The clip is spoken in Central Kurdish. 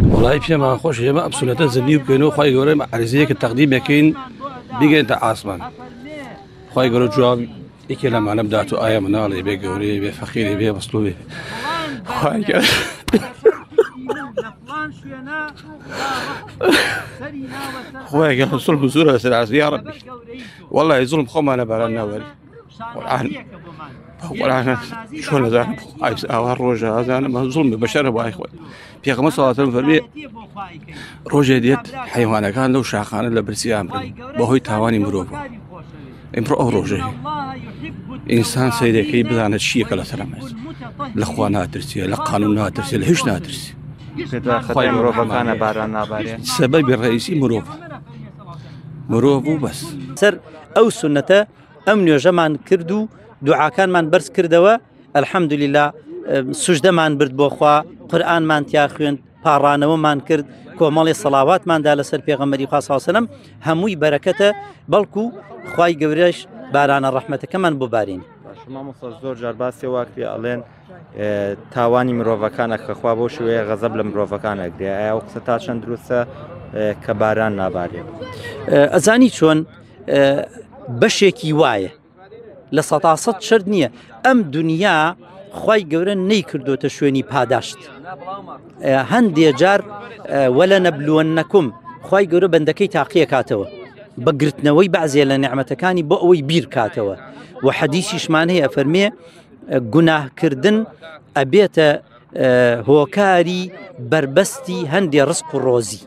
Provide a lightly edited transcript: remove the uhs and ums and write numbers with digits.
والله فيما خوش جماعة بسنة زبيب كانوا خواهي قولي عريزيك التقديم يكين بيجي انت عاصمان خواهي قولي جواب إيكي لما نبدأتو آية منالي بي قولي بي فخيري بي مصلوبي خواهي قولي خواهي قولي ظلم زورة سلعز يا ربي والله ظلم خو ما نبالا ناولي والآن شلون زين عايز أوهر روجا زين ما ظلم بشر أبو أخوي في خمس صلوات فرمي روجا ديت حيوانة كان لو شاخان إلا برسيام بهوي تاواني مروفه امرؤ روجا إنسان سيدي كي بدأنا الشيء كلا سلامات لأخوانها ترسي لقانونها ترسي لهشنا ترسي خوي مروفه كان باران ناباري السبب الرئيسي مروفه بس سر أو سنة أمن يجمعن كردو دعاء كان من برس كردوا الحمد لله سجدة من برد بوخوا قرآن من تياخون بارانو من كرد كومالي صلوات من دال سر پیغمبري خاص صلى الله عليه وسلم هموي بركته بلكو خواي گوريش باران الرحمة كمان ببارين شما مصدر جرباسي واقتي ألين تاواني مروفكان خوا بو شوية غضب لمروفكان أجري أو قصتاشن دروسة كباران ناباري أزاني شون بشيكي وايه لسطاسط شرط نییە ئەم دنیا خی گەورە نەیکردوتە شوێنی پاداشت هەندێ جار وەلە نەبلووەنەکم خی گەورە بەندەکەی تاقیە کاتەوە بەگرتنەوەی بەعزێ لە نعمەتەکانی بۆ ئەوەی بیر کاتەوە و حەدیثیشمان هەیە فەرمێ گوناهکردن ئەبێتە هۆکاری بربەستی هەندێ ڕزق و ڕۆزی.